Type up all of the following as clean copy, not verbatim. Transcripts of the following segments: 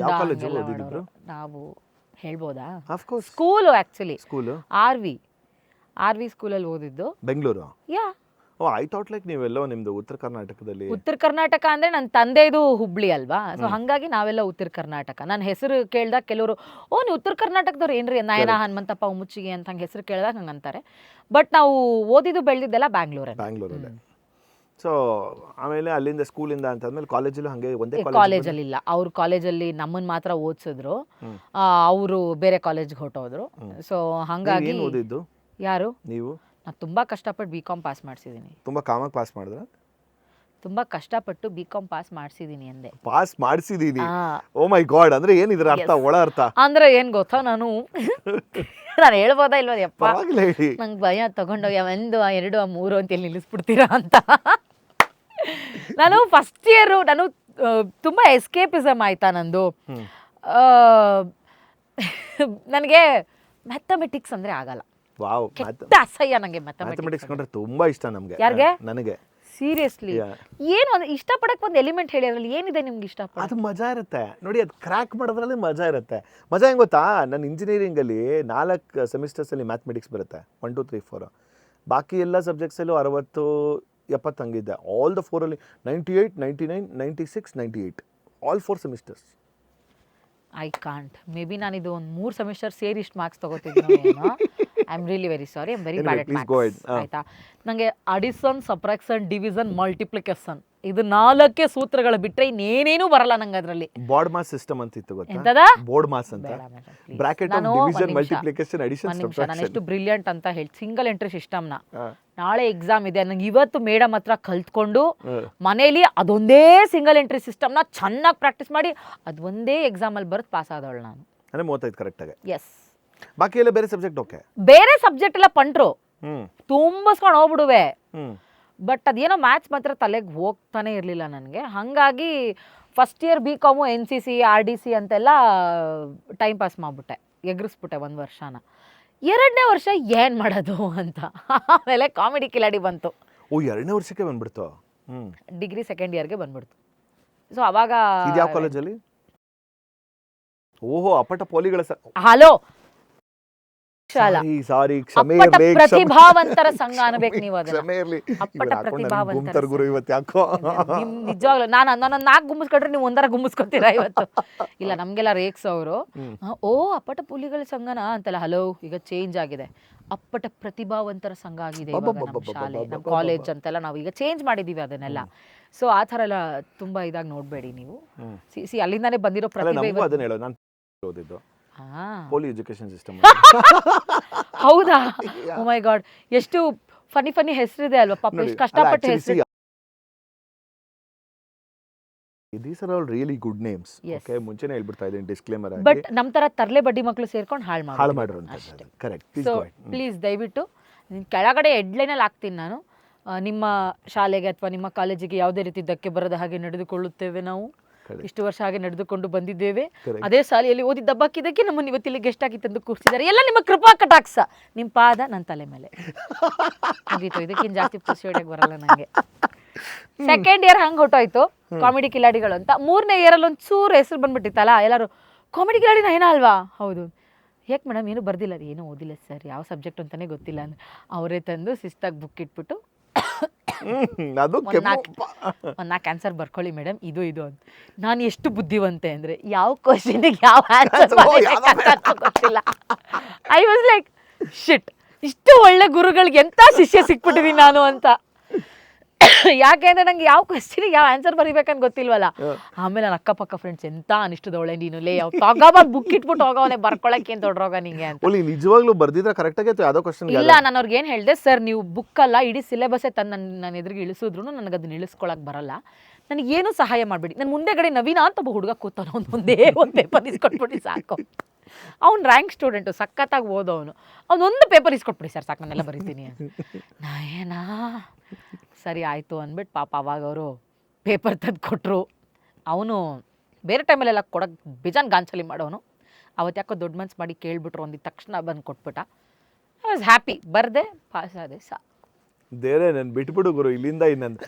ಯಾವ ಕಾಲೇಜ್ ಹಂಗೆಲ್ಲ ಓದಿದ್ರು? ಮಾಡೋರು. ನಾವು ಹೇಳ್ಬೋದಾ? Of course. School actually school R V ಸ್ಕೂಲಲ್ಲಿ ಓದಿದ್ದು. Bengaluru. Yeah oh I thought like ನೀವೆಲ್ಲೋ ನಿಮ್ದು ಉತ್ತರ ಕರ್ನಾಟಕದಲ್ಲಿ. ಉತ್ತರ ಕರ್ನಾಟಕ ಅಂದರೆ ನನ್ನ ತಂದೆದು ಹುಬ್ಳಿ ಅಲ್ವಾ, ಸೊ ಹಾಗಾಗಿ ನಾವೆಲ್ಲ ಉತ್ತರ ಕರ್ನಾಟಕ. ನನ್ನ ಹೆಸರು ಕೇಳಿದಾಗ ಕೆಲವರು ಓ ನೀವು ಉತ್ತರ ಕರ್ನಾಟಕದವ್ರು ಏನ್ರಿ ನಯನ ಹನುಮಂತಪ್ಪ ಉಮ್ಮುಚ್ಚಿಗೆ ಅಂತ ಹಂಗೆ ಹೆಸರು ಕೇಳಿದಾಗ ಹಂಗೆ ಅಂತಾರೆ. ಬಟ್ ನಾವು ಓದಿದ್ದು ಬೆಳೆದಿದ್ದೆಲ್ಲ ಬ್ಯಾಂಗ್ಳೂರಲ್ಲೇ. ಸೊ ಆಮೇಲೆ ಅಲ್ಲಿಂದ ಸ್ಕೂಲಿಂದ ಅಂತಂದ್ಮೇಲೆ ಕಾಲೇಜಲ್ಲೂ ಹಾಗೆ ಒಂದೇ ಕಾಲೇಜಲ್ಲಿ ಇಲ್ಲ, ಅವ್ರ ಕಾಲೇಜಲ್ಲಿ ನಮ್ಮನ್ನು ಮಾತ್ರ ಓದಿಸಿದ್ರು, ಅವರು ಬೇರೆ ಕಾಲೇಜ್ಗೆ ಹೊರಟೋದ್ರು. ಸೊ ಹಾಗಾಗಿ ಏನು ಓದಿದ್ದು? ಯಾರು? ನೀವು? ನಾನು ತುಂಬ ಕಷ್ಟಪಟ್ಟು BCom ಪಾಸ್ ಮಾಡಿಸಿದ್ದೀನಿ. ತುಂಬ ಕಾಮಾಗಿ ಪಾಸ್ ಮಾಡಿದ್ರ? ತುಂಬ ಕಷ್ಟಪಟ್ಟು BCom ಪಾಸ್ ಮಾಡಿಸಿದ್ದೀನಿ ಅಂದೆ. ಪಾಸ್ ಮಾಡಿಸಿದೀನಿ. ಓ ಮೈ ಗಾಡ್, ಅಂದ್ರೆ ಏನಿದ್ರ ಅರ್ಥ, ಒಳ ಅರ್ಥ ಅಂದ್ರೆ ಏನ್ ಗೊತ್ತಾ, ನಾನು ಹೇಳ್ಬೋದಾ ಇಲ್ವಾ ಯಪ್ಪ, ಹೇಳಿ. ನಂಗೆ ಭಯ ತಗೊಂಡೋಗಿ 1 2 3 ಅಂತ ಎಲ್ಲಿ ನಿಲ್ಲಿಸ್ಬಿಡ್ತೀರಾ ಅಂತ. ನಾನು ಫಸ್ಟ್ ಇಯರು ನಾನು ತುಂಬ ಎಸ್ಕೇಪಿಸಮ್ ಆಯ್ತಾ ನಂದು. ನನಗೆ ಮ್ಯಾಥಮೆಟಿಕ್ಸ್ ಅಂದರೆ ಆಗಲ್ಲ. ವಾವ್, ಅಸಹ್ಯ ನನಗೆ ಮ್ಯಾಥಮೆಟಿಕ್ಸ್ ಕಂಡ್ರೆ ತುಂಬಾ ಇಷ್ಟ ನಮಗೆ. ಯಾರಿಗೆ? ನನಗೆ. ಸೀರಿಯಸ್ಲಿ ಏನು ಇಷ್ಟಪಡಕ್ಕೆ ಒಂದು ಎಲಿಮೆಂಟ್ ಹೇಳಿ, ಅದ್ರಲ್ಲಿ ಏನಿದೆ ನಿಮ್ಗೆ ಇಷ್ಟಪಡ? ಅದು ಮಜಾ ಇರುತ್ತೆ ನೋಡಿ, ಅದು ಕ್ರ್ಯಾಕ್ ಮಾಡೋದ್ರಲ್ಲಿ ಮಜಾ ಇರುತ್ತೆ. ಮಜಾ ಹೆಂಗೆ ಗೊತ್ತಾ, ನನ್ನ ಇಂಜಿನಿಯರಿಂಗಲ್ಲಿ 4 ಸೆಮಿಸ್ಟರ್ಸಲ್ಲಿ ಮ್ಯಾಥಮೆಟಿಕ್ಸ್ ಬರುತ್ತೆ, 1 2 3 4. ಬಾಕಿ ಎಲ್ಲ ಸಬ್ಜೆಕ್ಟ್ಸಲ್ಲೂ 60 70 ಹಂಗಿದ್ದೆ. ಆಲ್ ದ 4ಅಲ್ಲಿ 98 99 96 98 all 4 semesters. I can't, may be ನಾನಿದು ಒಂದು 3 ಸೆಮಿಸ್ಟರ್ ಸೇರಿ ಇಷ್ಟು ಮಾರ್ಕ್ಸ್ ತಗೋತಿದ್ದೀನಿ. I am really very sorry, I am very bad at maths. ಆಯ್ತಾ, ನನಗೆ ಅಡಿಸನ್, ಸಬ್ಟ್ರಾಕ್ಷನ್, ಡಿವಿಷನ್, ಮಲ್ಟಿಪ್ಲಿಕೇಶನ್ ಇದು 4 ಸೂತ್ರಗಳು ಬಿಟ್ರೆ ಇನ್ನೇನೇನೂ ಬರಲ್ಲ ನಂಗೆ ಅದರಲ್ಲಿ. ಬೋರ್ಡ್ ಮಾಸ್ ಸಿಸ್ಟಮ್ ಅಂತ ಇತ್ತು ಗೊತ್ತಾ? ಎಂತದ ಬೋರ್ಡ್ ಮಾಸ್ ಅಂತ, bracket of division, multiplication, addition, subtraction. ನಾನು ಎಷ್ಟು ಬ್ರಿಲಿಯಂಟ್ ಅಂತ ಹೇಳಿ ಸಿಂಗಲ್ ಎಂಟ್ರಿ ಸಿಸ್ಟಮ್ನ ನಾಳೆ ಎಕ್ಸಾಮ್ ಇದೆ, ನಂಗೆ ಇವತ್ತು ಮೇಡಮ್ ಹತ್ರ ಕಲ್ತ್ಕೊಂಡು ಮನೇಲಿ ಅದೊಂದೇ ಸಿಂಗಲ್ ಎಂಟ್ರಿ ಸಿಸ್ಟಮ್ನ ಚೆನ್ನಾಗಿ ಪ್ರಾಕ್ಟೀಸ್ ಮಾಡಿ ಅದು ಒಂದೇ ಎಕ್ಸಾಮಲ್ಲಿ ಬರೆದು ಪಾಸ್ ಆದವಳು ನಾನು. ಅಂದರೆ 35 ಕರೆಕ್ಟಾಗಿ. ಎಸ್. ಬಾಕಿ ಎಲ್ಲ ಬೇರೆ ಸಬ್ಜೆಕ್ಟ್ ಓಕೆ, ಬೇರೆ ಸಬ್ಜೆಕ್ಟ್ ಎಲ್ಲ ಪಂಟ್ರು ತುಂಬಿಸ್ಕೊಂಡು ಹೋಗ್ಬಿಡುವೆ. ಬಟ್ ಅದೇನೋ ಮ್ಯಾಥ್ಸ್ ಮಾತ್ರ ತಲೆಗೆ ಹೋಗ್ತಾನೆ ಇರಲಿಲ್ಲ ನನಗೆ. ಹಾಗಾಗಿ first year BCom NCC RDC ಅಂತೆಲ್ಲ ಟೈಮ್ ಪಾಸ್ ಮಾಡಿಬಿಟ್ಟೆ, ಎಗ್ರಿಸ್ಬಿಟ್ಟೆ 1 ವರ್ಷನ. 2ನೇ ವರ್ಷ ಏನು ಮಾಡೋದು ಅಂತ ಆಮೇಲೆ ಕಾಮಿಡಿ ಕಿಲಾಡಿ ಬಂತು. ಓ 2ನೇ ವರ್ಷಕ್ಕೆ ಬಂದ್ಬಿಡ್ತು. ಡಿಗ್ರಿ 2nd ಇಯರ್ಗೆ ಬಂದ್ಬಿಡ್ತು. ಸೊ ಅವಾಗ ಇದು ಯಾವ ಕಾಲೇಜಲ್ಲಿ? ಓಹೋ, ಅಪ್ಪಟ ಪೋಲಿಗಳ. ಹಲೋ, ಸಾರಿ, ಪ್ರತಿಭಾವಂತರ ಸಂಘ ಅನ್ಬೇಕು ನೀವು ಅದನ್ನ. ಅಪ್ಪಟ ಪ್ರತಿಭಾವಂತರ ಗುರು ಇವತ್ತು ಯಾಕೋ ನಿಜವಾಗ್ಲು ನಾನು 4 ಗುಮ್ಮಿಸ್ಕೊಂಡ್ರೆ ನೀವು 1 ಗುಮ್ಮಿಸ್ಕೊತೀರಾ ಇವತ್ತು. ಇಲ್ಲ, ನಮ್ಗೆಲ್ಲ ರೇಕ್ಸ್ ಅವರು ಓ ಅಪ್ಪಟ ಪುಲಿಗಳ ಸಂಘನ ಅಂತಲ್ಲ. ಹಲೋ, ಈಗ ಚೇಂಜ್ ಆಗಿದೆ, ಅಪ್ಪಟ ಪ್ರತಿಭಾವಂತರ ಸಂಘ ಆಗಿದೆ ನಮ್ಮ ಶಾಲೆ, ನಮ್ಮ ಕಾಲೇಜ್ ಅಂತೆಲ್ಲ ನಾವು ಈಗ ಚೇಂಜ್ ಮಾಡಿದೀವಿ ಅದನ್ನೆಲ್ಲ. ಸೊ ಆ ಥರ ಎಲ್ಲ ತುಂಬಾ ಇದಾಗಿ ನೋಡ್ಬೇಡಿ ನೀವು. ಸಿ ಅಲ್ಲಿಂದಾನೇ ಬಂದಿರೋ ಪ್ರತಿಭೆ. ಓದಿದ್ದು ಪೋಲಿ ಎಜುಕೇಶನ್ ಸಿಸ್ಟಮ್. ಹೌದಾ? ಓ ಮೈ ಗಾಡ್, ಎಷ್ಟು ಫನಿ ಹೆಸರಿದೆ ಅಲ್ವಾ ಪಾಪ, ಎಷ್ಟು ಕಷ್ಟಪಟ್ಟು ಹೆಸರು. These are all really good names. Okay, ಮುಂಚೆನೇ ಹೇಳ್ಬಿಡ್ತಾ ಇದ್ದೀನಿ ಡಿಸ್ಕ್ಲೇಮರ್ ಆಗಿ. ಬಟ್ ನಮ್ಮ ತರ ತರ್ಲೆ ಬಡ್ಡಿ ಮಕ್ಕಳು ಸೇರ್ಕೊಂಡು ಹಾಳು ಮಾಡಿದ್ರು ಅಂತ. ಕರೆಕ್ಟ್. ಸೊ ಪ್ಲೀಸ್ ದಯವಿಟ್ಟು ಕೆಳಗಡೆ ಹೆಡ್ಲೈನಲ್ಲಿ ಹಾಕ್ತೀನಿ ನಾನು, ನಿಮ್ಮ ಶಾಲೆಗೆ ಅಥವಾ ನಿಮ್ಮ ಕಾಲೇಜಿಗೆ ಯಾವುದೇ ರೀತಿ ಧಕ್ಕೆ ಬರದ ಹಾಗೆ ನಡೆದುಕೊಳ್ಳುತ್ತೇವೆ ನಾವು, ಇಷ್ಟು ವರ್ಷ ಹಾಗೆ ನಡೆದುಕೊಂಡು ಬಂದಿದ್ದೇವೆ, ಅದೇ ಶಾಲೆಯಲ್ಲಿ ಓದಿದ್ದ ಹಬ್ಬಕ್ಕಿದ್ದಕ್ಕೆ ನಮ್ಮನ್ನು ಇವತ್ತಿಲ್ಲಿ ಗೆಸ್ಟ್ ಆಗಿ ತಂದು ಕೂರಿಸಿದ್ದಾರೆ, ಎಲ್ಲ ನಿಮ್ಮ ಕೃಪಾ ಕಟಾಕ್ಷ, ನಿಮ್ಮ ಪಾದ ನನ್ನ ತಲೆ ಮೇಲೆ ಮುಗೀತು. ಇದಕ್ಕಿಂತ ಜಾಸ್ತಿ ಪ್ರೊಸೀಡಿಯಾಗಿ ಬರಲ್ಲ ನನಗೆ. 2nd ಇಯರ್ ಹಂಗೆ ಹೊಟ್ಟೋಯ್ತು, ಕಾಮಿಡಿ ಕಿಲಾಡಿಗಳು ಅಂತ. 3ನೇ ಇಯರಲ್ಲಿ ಒಂದು ಚೂರು ಹೆಸರು ಬಂದ್ಬಿಟ್ಟಿತ್ತಲ್ಲ, ಎಲ್ಲರೂ ಕಾಮಿಡಿ ಕಿಲಾಡಿ ನಯನ ಅಲ್ವಾ? ಹೌದು. ಯಾಕೆ ಮೇಡಮ್ ಏನು ಬರ್ದಿಲ್ಲ? ಏನೂ ಓದಿಲ್ಲ ಸರ್, ಯಾವ ಸಬ್ಜೆಕ್ಟ್ ಅಂತಲೇ ಗೊತ್ತಿಲ್ಲ ಅಂದ್ರೆ ಅವರೇ ತಂದು ಶಿಸ್ತಾಗಿ ಬುಕ್ ಇಟ್ಬಿಟ್ಟು ಒಂದು 4 ಆನ್ಸರ್ ಬರ್ಕೊಳ್ಳಿ ಮೇಡಮ್, ಇದು ಅಂತ. ನಾನು ಎಷ್ಟು ಬುದ್ಧಿವಂತೆ ಅಂದರೆ ಯಾವ ಕ್ವಶನ್ಗೆ ಯಾವ ಆನ್ಸರ್ ಗೊತ್ತಿಲ್ಲ. ಐ ವಾಸ್ ಲೈಕ್ ಶಿಟ್, ಇಷ್ಟು ಒಳ್ಳೆ ಗುರುಗಳಿಗೆ ಎಂಥ ಶಿಷ್ಯ ಸಿಕ್ಬಿಟ್ಟಿದ್ದೀನಿ ನಾನು ಅಂತ. ಯಾಕೆ ಅಂದರೆ ನಂಗೆ ಯಾವ ಕ್ವಶನ್ಗೆ ಯಾವ ಆನ್ಸರ್ ಬರೀಬೇಕಂತ ಗೊತ್ತಿಲ್ವಲ್ಲ. ಆಮೇಲೆ ನನ್ನ ಅಕ್ಕಪಕ್ಕ ಫ್ರೆಂಡ್ಸ್ ಎಂತ ಅನಿಷ್ಟದವಳೆ ನೀನು, ಲೇ ಯಾವ ತಗೋಬಾರ್ದು ಬುಕ್ ಇಟ್ಬಿಟ್ಟು ಹೋಗೋವನೆ ಬರ್ಕೊಳಕ್ಕೆ ಏನು ದೊಡ್ಡರೋಗ ನಿಂಗೆ ಅಂತ. ನಿಜವಾಗ್ಲೂ ಬರ್ದಿದ್ರೆ ಕರೆಕ್ಟ್ ಆಗಿ ಯಾವುದೋ ಕ್ವಶನ್ ಇಲ್ಲ, ನಾನು ಅವ್ರಿಗೆ ಏನು ಹೇಳಿದೆ, ಸರ್ ನೀವು ಬುಕ್ ಅಲ್ಲ ಇಡೀ ಸಿಲೆಬಸ್ಸೇ ತಂದು ನನ್ನ ಎದುರಿಗೆ ಇಳಿಸಿದ್ರು ನನಗೆ ಅದನ್ನ ಇಳಿಸ್ಕೊಳಕ್ಕೆ ಬರಲ್ಲ, ನನಗೇನು ಸಹಾಯ ಮಾಡಬೇಡಿ. ನನ್ನ ಮುಂದೆಗಡೆ ನವೀನ ಅಂತ ಒಬ್ಬ ಹುಡುಗ ಕೂತಾನ, ಒಂದೇ ಒಂದು ಪೇಪರ್ ಇಸ್ಕೊಟ್ಬಿಟ್ಟು ಸಾಕು. ಅವ್ನು ರ್ಯಾಂಕ್ ಸ್ಟೂಡೆಂಟು, ಸಖತ್ತಾಗಿ ಓದೋನು, ಅವನೊಂದು ಪೇಪರ್ ಇಸ್ಕೊಟ್ಬಿಡಿ ಸರ್ ಸಾಕು, ನಾನೆಲ್ಲ ಬರೀತೀನಿ. ನಾಯೇನಾ ಸರಿ ಆಯಿತು ಅಂದ್ಬಿಟ್ಟು ಪಾಪ ಅವಾಗ ಅವರು ಪೇಪರ್ ತಂದು ಕೊಟ್ಟರು. ಅವನು ಬೇರೆ ಟೈಮಲ್ಲೆಲ್ಲ ಕೊಡೋಕ್ಕೆ ಬೇಜಾನ್ ಗಾಂಚಲಿ ಮಾಡೋನು, ಅವತ್ತು ಯಾಕೋ ದೊಡ್ಡ ಮನ್ಸು ಮಾಡಿ ಕೇಳಿಬಿಟ್ರು, ಒಂದಿದ್ದ ತಕ್ಷಣ ಬಂದು ಕೊಟ್ಬಿಟ್ಟ. ಐ ವಾಸ್ ಹ್ಯಾಪಿ, ಬರ್ದೆ ಪಾಸ್ ಆದೆ ಬೇರೆ ನಾನು ಬಿಟ್ಬಿಡು ಗುರು ಇಲ್ಲಿಂದ ಇನ್ನೊಂದು.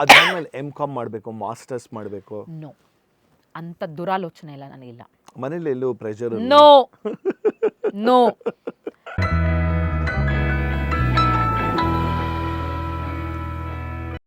ಅದಾದ್ಮೇಲೆ MCom ಮಾಡಬೇಕು, ಮಾಸ್ಟರ್ಸ್ ಮಾಡಬೇಕು? ನೋ, ಅಂಥ ದುರಾಲೋಚನೆ ಇಲ್ಲ ನನಗಿಲ್ಲ. ಮನೇಲಿ ಎಲ್ಲೂ ಪ್ರೆಷರ್ ನೋ ನೋ